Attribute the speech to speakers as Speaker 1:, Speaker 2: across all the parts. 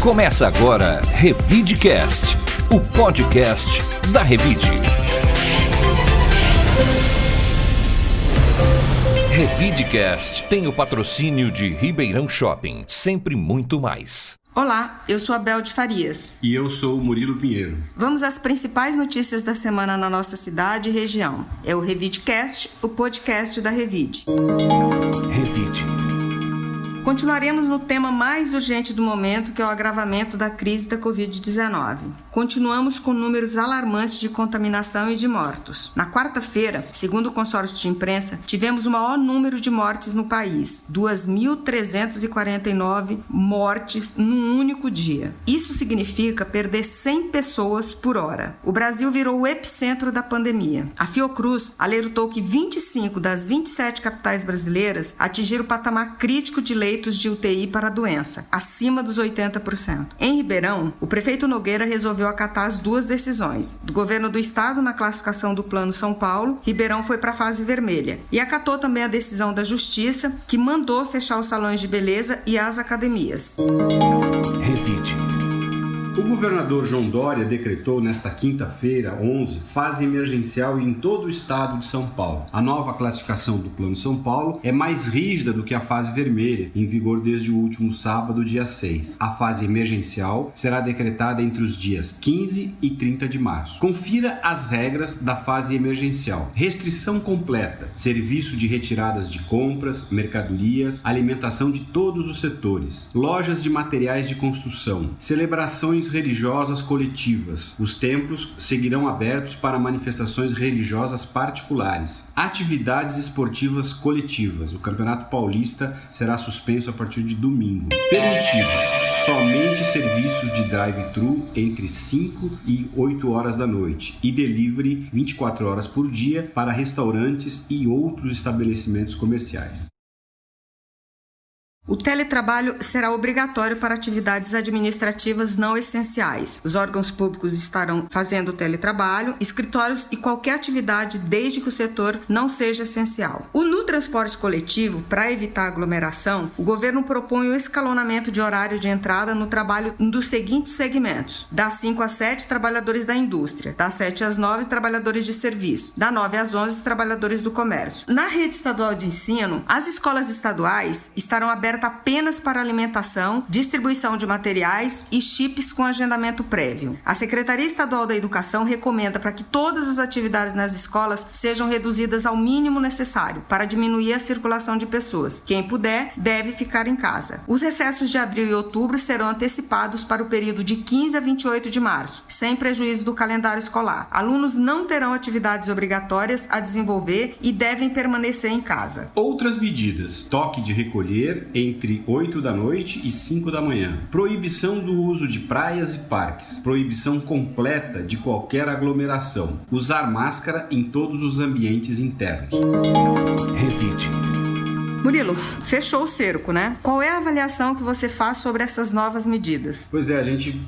Speaker 1: Começa agora Revidecast, o podcast da Revide. Revidecast tem o patrocínio de Ribeirão Shopping, sempre muito mais.
Speaker 2: Olá, eu sou a Bel de Farias.
Speaker 3: E eu sou o Murilo Pinheiro.
Speaker 2: Vamos às principais notícias da semana na nossa cidade e região. É o Revidecast, o podcast da Revide.
Speaker 1: Revide.
Speaker 2: Continuaremos no tema mais urgente do momento, que é o agravamento da crise da Covid-19. Continuamos com números alarmantes de contaminação e de mortos. Na quarta-feira, segundo o consórcio de imprensa, tivemos o maior número de mortes no país, 2.349 mortes num único dia. Isso significa perder 100 pessoas por hora. O Brasil virou o epicentro da pandemia. A Fiocruz alertou que 25 das 27 capitais brasileiras atingiram o patamar crítico de leitos de UTI para a doença, acima dos 80%. Em Ribeirão, o prefeito Nogueira resolveu acatar as duas decisões. Do governo do estado, na classificação do Plano São Paulo, Ribeirão foi para a fase vermelha. E acatou também a decisão da Justiça, que mandou fechar os salões de beleza e as academias.
Speaker 1: Revide.
Speaker 3: O governador João Dória decretou nesta quinta-feira, 11, fase emergencial em todo o estado de São Paulo. A nova classificação do Plano São Paulo é mais rígida do que a fase vermelha, em vigor desde o último sábado, dia 6. A fase emergencial será decretada entre os dias 15 e 30 de março. Confira as regras da fase emergencial. Restrição completa, serviço de retiradas de compras, mercadorias, alimentação de todos os setores, lojas de materiais de construção, celebrações religiosas coletivas. Os templos seguirão abertos para manifestações religiosas particulares. Atividades esportivas coletivas. O Campeonato Paulista será suspenso a partir de domingo. Permitido somente serviços de drive-thru entre 5 e 8 horas da noite e delivery 24 horas por dia para restaurantes e outros estabelecimentos comerciais.
Speaker 2: O teletrabalho será obrigatório para atividades administrativas não essenciais. Os órgãos públicos estarão fazendo teletrabalho, escritórios e qualquer atividade desde que o setor não seja essencial. No transporte coletivo, para evitar aglomeração, o governo propõe o escalonamento de horário de entrada no trabalho dos seguintes segmentos: das 5 às 7, trabalhadores da indústria; das 7 às 9, trabalhadores de serviço; das 9 às 11, trabalhadores do comércio. Na rede estadual de ensino, as escolas estaduais estarão abertas apenas para alimentação, distribuição de materiais e chips com agendamento prévio. A Secretaria Estadual da Educação recomenda para que todas as atividades nas escolas sejam reduzidas ao mínimo necessário para diminuir a circulação de pessoas. Quem puder, deve ficar em casa. Os recessos de abril e outubro serão antecipados para o período de 15 a 28 de março, sem prejuízo do calendário escolar. Alunos não terão atividades obrigatórias a desenvolver e devem permanecer em casa.
Speaker 3: Outras medidas: toque de recolher entre 8 da noite e 5 da manhã. Proibição do uso de praias e parques. Proibição completa de qualquer aglomeração. Usar máscara em todos os ambientes internos.
Speaker 1: Revide.
Speaker 2: Murilo, fechou o cerco, né? Qual é a avaliação que você faz sobre essas novas medidas?
Speaker 3: Pois é, a gente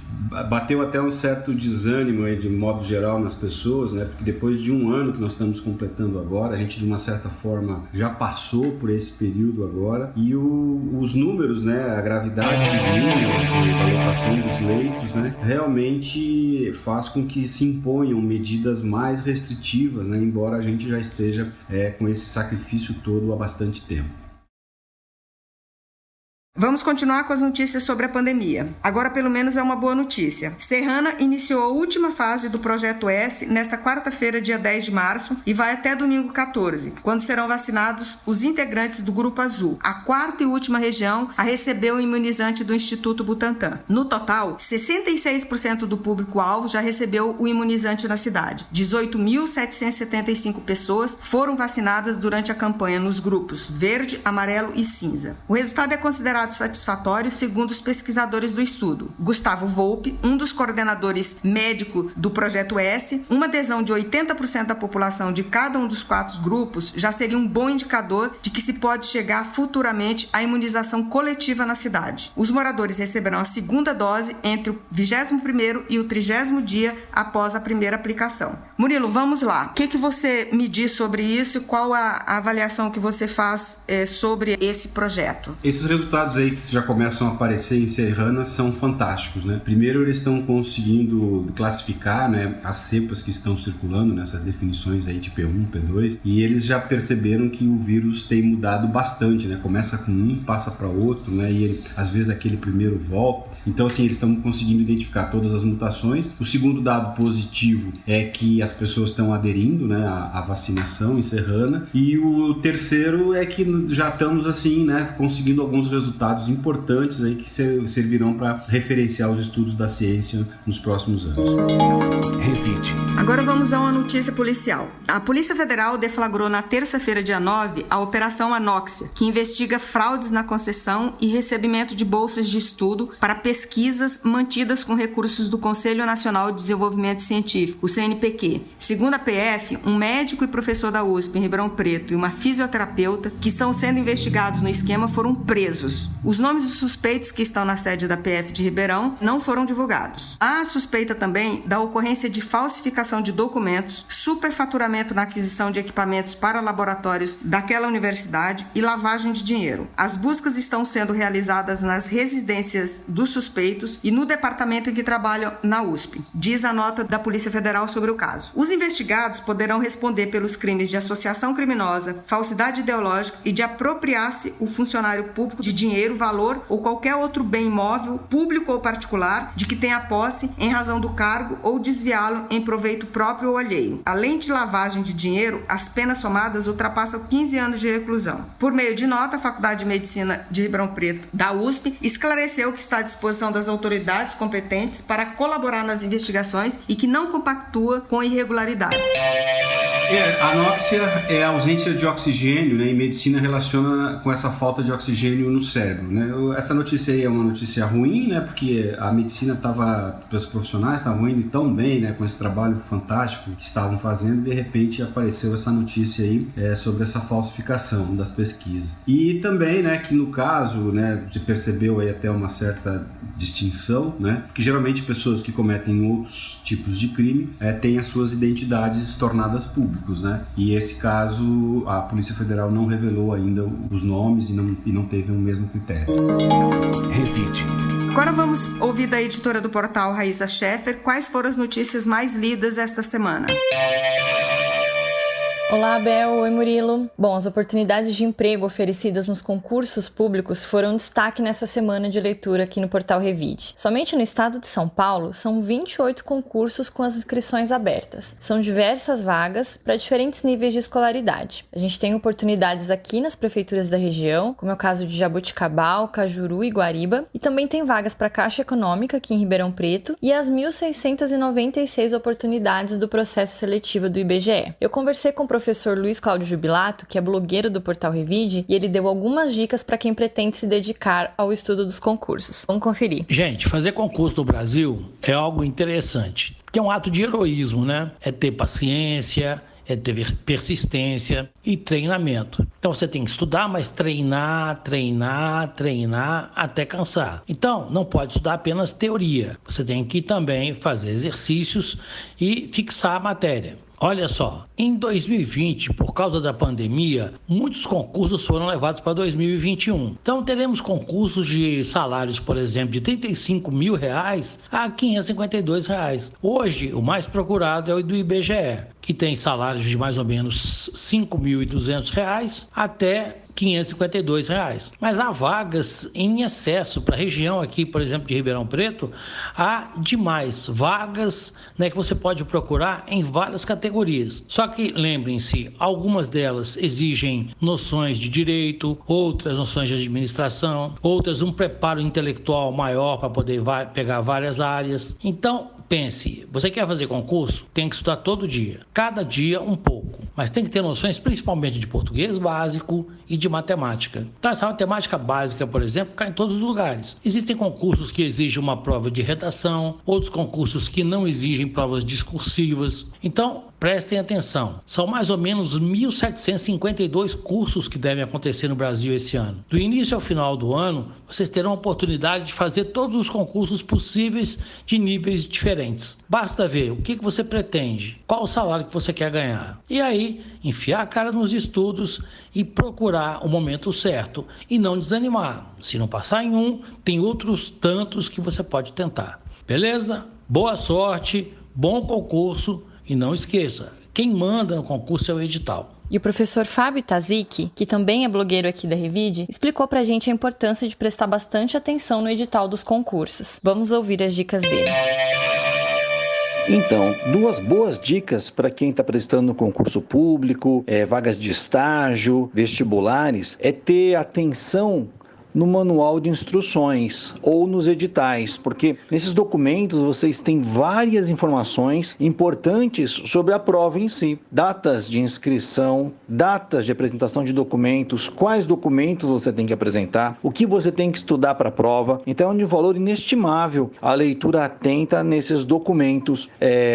Speaker 3: bateu até um certo desânimo aí, de modo geral, nas pessoas, né? Porque depois de um ano que nós estamos completando agora, a gente de uma certa forma já passou por esse período agora, e os números, né? A gravidade dos números, da lotação dos leitos, né? Realmente faz com que se imponham medidas mais restritivas, né? Embora a gente já esteja com esse sacrifício todo há bastante tempo.
Speaker 2: Vamos continuar com as notícias sobre a pandemia. Agora, pelo menos, é uma boa notícia. Serrana iniciou a última fase do Projeto S nesta quarta-feira, dia 10 de março, e vai até domingo 14, quando serão vacinados os integrantes do Grupo Azul, a quarta e última região a receber o imunizante do Instituto Butantan. No total, 66% do público-alvo já recebeu o imunizante na cidade. 18.775 pessoas foram vacinadas durante a campanha nos grupos verde, amarelo e cinza. O resultado é considerado satisfatório, segundo os pesquisadores do estudo. Gustavo Volpe, um dos coordenadores médico do Projeto S, uma adesão de 80% da população de cada um dos 4 grupos já seria um bom indicador de que se pode chegar futuramente à imunização coletiva na cidade. Os moradores receberão a segunda dose entre o 21º e o 30º dia após a primeira aplicação. Murilo, vamos lá. O que você me diz sobre isso? Qual a avaliação que você faz sobre esse projeto?
Speaker 3: Esses resultados aí que já começam a aparecer em Serrana são fantásticos, né? Primeiro, eles estão conseguindo classificar, né, as cepas que estão circulando nessas definições aí de P1, P2, e eles já perceberam que o vírus tem mudado bastante, né? Começa com um, passa para outro, né? E ele, às vezes aquele primeiro volta. Então, assim, eles estão conseguindo identificar todas as mutações. O segundo dado positivo é que as pessoas estão aderindo, né, à vacinação em Serrana. E o terceiro é que já estamos, assim, né, conseguindo alguns resultados importantes aí que servirão para referenciar os estudos da ciência nos próximos anos.
Speaker 1: Revide.
Speaker 2: Agora vamos a uma notícia policial. A Polícia Federal deflagrou na terça-feira, dia 9, a Operação Anóxia, que investiga fraudes na concessão e recebimento de bolsas de estudo para pesquisas mantidas com recursos do Conselho Nacional de Desenvolvimento Científico, o CNPq. Segundo a PF, um médico e professor da USP em Ribeirão Preto e uma fisioterapeuta que estão sendo investigados no esquema foram presos. Os nomes dos suspeitos que estão na sede da PF de Ribeirão não foram divulgados. Há suspeita também da ocorrência de falsificação de documentos, superfaturamento na aquisição de equipamentos para laboratórios daquela universidade e lavagem de dinheiro. As buscas estão sendo realizadas nas residências dos suspeitos e no departamento em que trabalham na USP, diz a nota da Polícia Federal sobre o caso. Os investigados poderão responder pelos crimes de associação criminosa, falsidade ideológica e de apropriar-se o funcionário público de dinheiro, valor ou qualquer outro bem imóvel, público ou particular, de que tenha posse em razão do cargo ou desviá-lo em proveito próprio ou alheio. Além de lavagem de dinheiro, as penas somadas ultrapassam 15 anos de reclusão. Por meio de nota, a Faculdade de Medicina de Ribeirão Preto, da USP, esclareceu que está à disposição das autoridades competentes para colaborar nas investigações e que não compactua com irregularidades.
Speaker 3: A anóxia é a ausência de oxigênio, né? E medicina relaciona com essa falta de oxigênio no cérebro, né? Essa notícia aí é uma notícia ruim, né? Porque a medicina os profissionais estavam indo tão bem, né? Com esse trabalho fantástico que estavam fazendo, e de repente apareceu essa notícia aí sobre essa falsificação das pesquisas. E também, né? Que no caso, né? Se percebeu aí até uma certa distinção, né? Porque geralmente pessoas que cometem outros tipos de crime têm as suas identidades tornadas públicas, né? E esse caso a Polícia Federal não revelou ainda os nomes e não teve o mesmo critério.
Speaker 1: Revide.
Speaker 2: Agora vamos ouvir da editora do portal Raíssa Scheffer quais foram as notícias mais lidas esta semana.
Speaker 4: Olá, Abel. Oi, Murilo. Bom, as oportunidades de emprego oferecidas nos concursos públicos foram destaque nessa semana de leitura aqui no portal Revide. Somente no estado de São Paulo, são 28 concursos com as inscrições abertas. São diversas vagas para diferentes níveis de escolaridade. A gente tem oportunidades aqui nas prefeituras da região, como é o caso de Jaboticabal, Cajuru e Guariba, e também tem vagas para a Caixa Econômica aqui em Ribeirão Preto e as 1.696 oportunidades do processo seletivo do IBGE. Eu conversei com o professor Luiz Cláudio Jubilato, que é blogueiro do portal Revide, e ele deu algumas dicas para quem pretende se dedicar ao estudo dos concursos. Vamos conferir.
Speaker 5: Gente, fazer concurso no Brasil é algo interessante, porque é um ato de heroísmo, né? É ter paciência, é ter persistência e treinamento. Então você tem que estudar, mas treinar até cansar. Então não pode estudar apenas teoria, você tem que também fazer exercícios e fixar a matéria. Olha só, em 2020, por causa da pandemia, muitos concursos foram levados para 2021. Então teremos concursos de salários, por exemplo, de R$35 mil a R$552. Hoje, o mais procurado é o do IBGE, que tem salários de mais ou menos R$5.200 até R$552. Mas há vagas em excesso para a região aqui, por exemplo, de Ribeirão Preto, há demais vagas, né, que você pode procurar em várias categorias. Só que lembrem-se, algumas delas exigem noções de direito, outras noções de administração, outras um preparo intelectual maior para poder pegar várias áreas. Então, pense, você quer fazer concurso? Tem que estudar todo dia, cada dia um pouco, mas tem que ter noções principalmente de português básico e de matemática. Então essa matemática básica, por exemplo, cai em todos os lugares. Existem concursos que exigem uma prova de redação, outros concursos que não exigem provas discursivas. Então Prestem atenção, são mais ou menos 1.752 cursos que devem acontecer no Brasil esse ano. Do início ao final do ano, vocês terão a oportunidade de fazer todos os concursos possíveis de níveis diferentes. Basta ver o que você pretende, qual o salário que você quer ganhar. E aí, enfiar a cara nos estudos e procurar o momento certo e não desanimar. Se não passar em um, tem outros tantos que você pode tentar. Beleza? Boa sorte, bom concurso. E não esqueça, quem manda no concurso é o edital.
Speaker 4: E o professor Fábio Tazic, que também é blogueiro aqui da Revide, explicou pra gente a importância de prestar bastante atenção no edital dos concursos. Vamos ouvir as dicas dele.
Speaker 6: Então, 2 boas dicas para quem está prestando concurso público, vagas de estágio, vestibulares, é ter atenção no manual de instruções ou nos editais, porque nesses documentos vocês têm várias informações importantes sobre a prova em si. Datas de inscrição, datas de apresentação de documentos, quais documentos você tem que apresentar, o que você tem que estudar para a prova. Então é de valor inestimável a leitura atenta nesses documentos,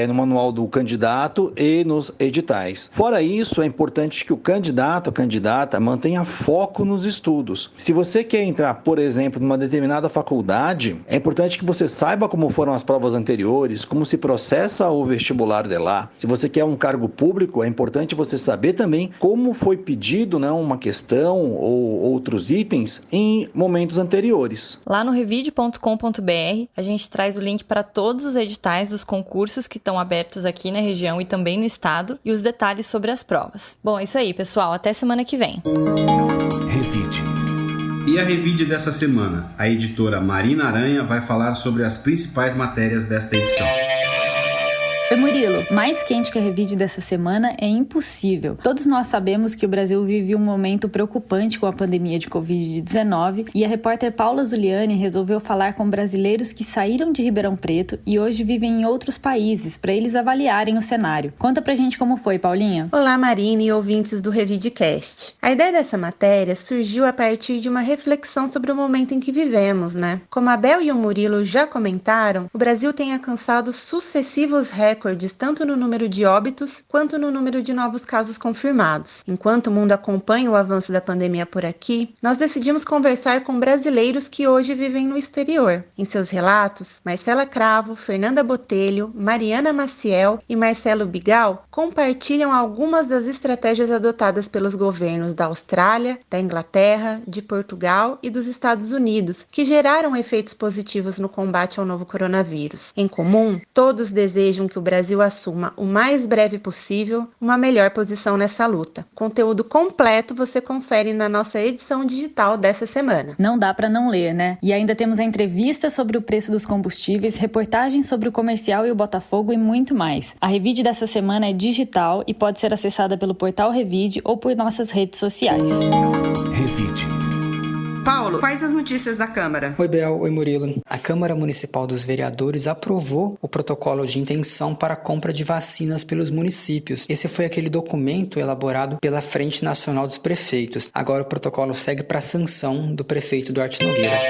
Speaker 6: no manual do candidato e nos editais. Fora isso, é importante que o candidato, a candidata, mantenha foco nos estudos. Se você quer entrar, por exemplo, numa determinada faculdade, é importante que você saiba como foram as provas anteriores, como se processa o vestibular de lá. Se você quer um cargo público, é importante você saber também como foi pedido, uma questão ou outros itens em momentos anteriores.
Speaker 4: Lá no revide.com.br, a gente traz o link para todos os editais dos concursos que estão abertos aqui na região e também no estado, e os detalhes sobre as provas. Bom, é isso aí, pessoal. Até semana que vem.
Speaker 1: Revide.
Speaker 3: E a Revide dessa semana? A editora Marina Aranha vai falar sobre as principais matérias desta edição.
Speaker 7: Oi, Murilo. Mais quente que a Revide dessa semana é impossível. Todos nós sabemos que o Brasil vive um momento preocupante com a pandemia de Covid-19 e a repórter Paula Zuliani resolveu falar com brasileiros que saíram de Ribeirão Preto e hoje vivem em outros países para eles avaliarem o cenário. Conta pra gente como foi, Paulinha.
Speaker 8: Olá, Marina e ouvintes do Revidecast. A ideia dessa matéria surgiu a partir de uma reflexão sobre o momento em que vivemos, né? Como a Bel e o Murilo já comentaram, o Brasil tem alcançado sucessivos recordes tanto no número de óbitos quanto no número de novos casos confirmados. Enquanto o mundo acompanha o avanço da pandemia por aqui, nós decidimos conversar com brasileiros que hoje vivem no exterior. Em seus relatos, Marcela Cravo, Fernanda Botelho, Mariana Maciel e Marcelo Bigal compartilham algumas das estratégias adotadas pelos governos da Austrália, da Inglaterra, de Portugal e dos Estados Unidos, que geraram efeitos positivos no combate ao novo coronavírus. Em comum, todos desejam que o Brasil assuma o mais breve possível uma melhor posição nessa luta. Conteúdo completo você confere na nossa edição digital dessa semana.
Speaker 7: Não dá para não ler, né? E ainda temos a entrevista sobre o preço dos combustíveis, reportagens sobre o comercial e o Botafogo e muito mais. A Revide dessa semana é digital e pode ser acessada pelo portal Revide ou por nossas redes sociais.
Speaker 1: Revide.
Speaker 2: Paulo, quais as notícias da Câmara?
Speaker 9: Oi, Bel. Oi, Murilo. A Câmara Municipal dos Vereadores aprovou o protocolo de intenção para a compra de vacinas pelos municípios. Esse foi aquele documento elaborado pela Frente Nacional dos Prefeitos. Agora o protocolo segue para a sanção do prefeito Duarte Nogueira.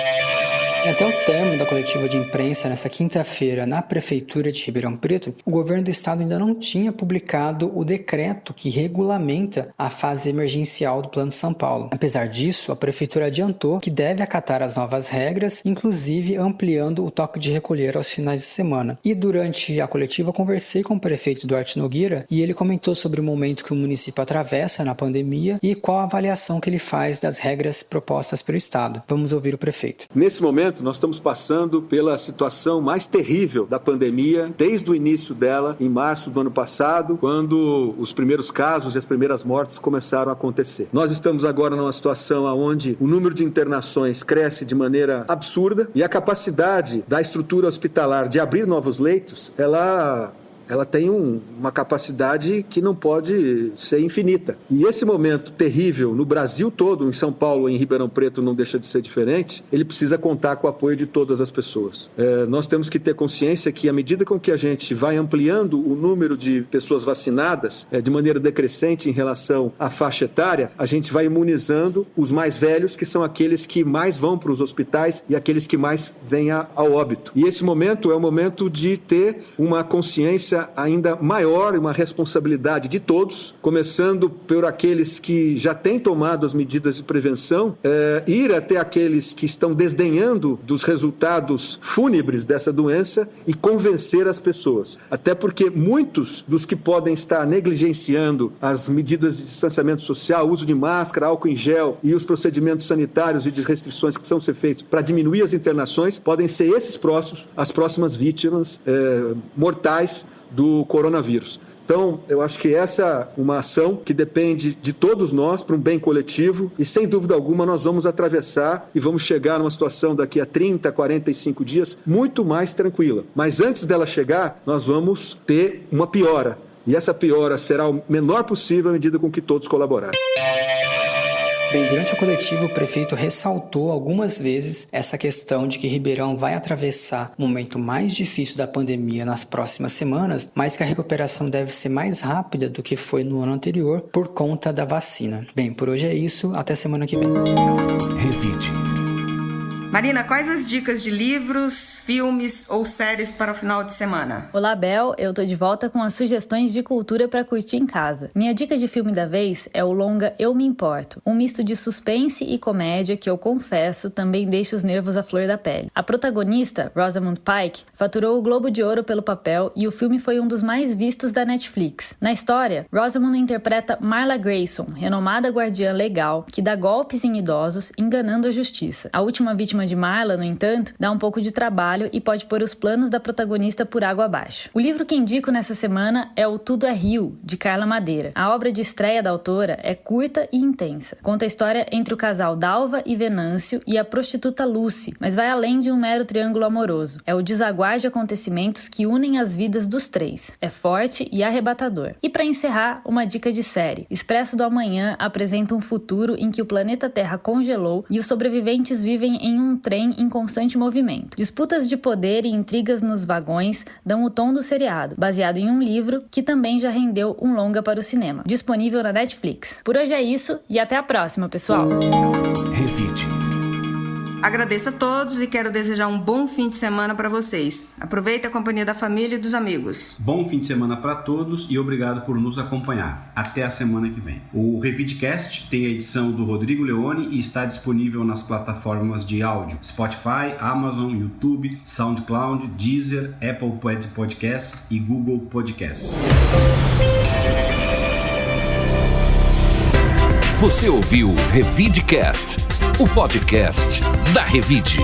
Speaker 9: Até o término da coletiva de imprensa nesta quinta-feira na Prefeitura de Ribeirão Preto, o governo do estado ainda não tinha publicado o decreto que regulamenta a fase emergencial do Plano São Paulo. Apesar disso, a Prefeitura adiantou que deve acatar as novas regras, inclusive ampliando o toque de recolher aos finais de semana. E durante a coletiva conversei com o prefeito Duarte Nogueira e ele comentou sobre o momento que o município atravessa na pandemia e qual a avaliação que ele faz das regras propostas pelo estado. Vamos ouvir o prefeito.
Speaker 10: Nesse momento, nós estamos passando pela situação mais terrível da pandemia, desde o início dela, em março do ano passado, quando os primeiros casos e as primeiras mortes começaram a acontecer. Nós estamos agora numa situação onde o número de internações cresce de maneira absurda e a capacidade da estrutura hospitalar de abrir novos leitos, ela tem uma capacidade que não pode ser infinita. E esse momento terrível no Brasil todo, em São Paulo, em Ribeirão Preto, não deixa de ser diferente, ele precisa contar com o apoio de todas as pessoas. Nós temos que ter consciência que, à medida com que a gente vai ampliando o número de pessoas vacinadas, de maneira decrescente em relação à faixa etária, a gente vai imunizando os mais velhos, que são aqueles que mais vão para os hospitais e aqueles que mais vêm ao óbito. E esse momento é o momento de ter uma consciência exigência ainda maior e uma responsabilidade de todos, começando por aqueles que já têm tomado as medidas de prevenção, ir até aqueles que estão desdenhando dos resultados fúnebres dessa doença e convencer as pessoas. Até porque muitos dos que podem estar negligenciando as medidas de distanciamento social, uso de máscara, álcool em gel e os procedimentos sanitários e de restrições que precisam ser feitos para diminuir as internações, podem ser esses as próximas vítimas mortais do coronavírus. Então, eu acho que essa é uma ação que depende de todos nós para um bem coletivo e, sem dúvida alguma, nós vamos atravessar e vamos chegar numa situação daqui a 30, 45 dias muito mais tranquila. Mas antes dela chegar, nós vamos ter uma piora. E essa piora será o menor possível à medida com que todos colaborarem.
Speaker 9: Bem, durante a coletiva, o prefeito ressaltou algumas vezes essa questão de que Ribeirão vai atravessar o momento mais difícil da pandemia nas próximas semanas, mas que a recuperação deve ser mais rápida do que foi no ano anterior por conta da vacina. Bem, por hoje é isso. Até semana que vem.
Speaker 1: Revide.
Speaker 2: Marina, quais as dicas de livros, filmes ou séries para o final de semana?
Speaker 7: Olá, Bel. Eu tô de volta com as sugestões de cultura para curtir em casa. Minha dica de filme da vez é o longa Eu Me Importo, um misto de suspense e comédia que, eu confesso, também deixa os nervos à flor da pele. A protagonista, Rosamund Pike, faturou o Globo de Ouro pelo papel e o filme foi um dos mais vistos da Netflix. Na história, Rosamund interpreta Marla Grayson, renomada guardiã legal que dá golpes em idosos, enganando a justiça. A última vítima de Marla, no entanto, dá um pouco de trabalho e pode pôr os planos da protagonista por água abaixo. O livro que indico nessa semana é O Tudo é Rio, de Carla Madeira. A obra de estreia da autora é curta e intensa. Conta a história entre o casal Dalva e Venâncio e a prostituta Lucy, mas vai além de um mero triângulo amoroso. É o desaguar de acontecimentos que unem as vidas dos três. É forte e arrebatador. E para encerrar, uma dica de série. Expresso do Amanhã apresenta um futuro em que o planeta Terra congelou e os sobreviventes vivem em um trem em constante movimento. Disputas de poder e intrigas nos vagões dão o tom do seriado, baseado em um livro que também já rendeu um longa para o cinema, disponível na Netflix. Por hoje é isso e até a próxima, pessoal!
Speaker 1: Revide.
Speaker 2: Agradeço a todos e quero desejar um bom fim de semana para vocês. Aproveite a companhia da família e dos amigos.
Speaker 3: Bom fim de semana para todos e obrigado por nos acompanhar. Até a semana que vem. O Revidecast tem a edição do Rodrigo Leone e está disponível nas plataformas de áudio Spotify, Amazon, YouTube, SoundCloud, Deezer, Apple Podcasts e Google Podcasts.
Speaker 1: Você ouviu Revidecast, o podcast da Revide.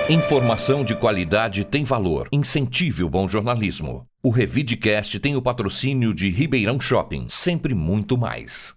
Speaker 1: Informação de qualidade tem valor. Incentive o bom jornalismo. O Revidecast tem o patrocínio de Ribeirão Shopping, sempre muito mais.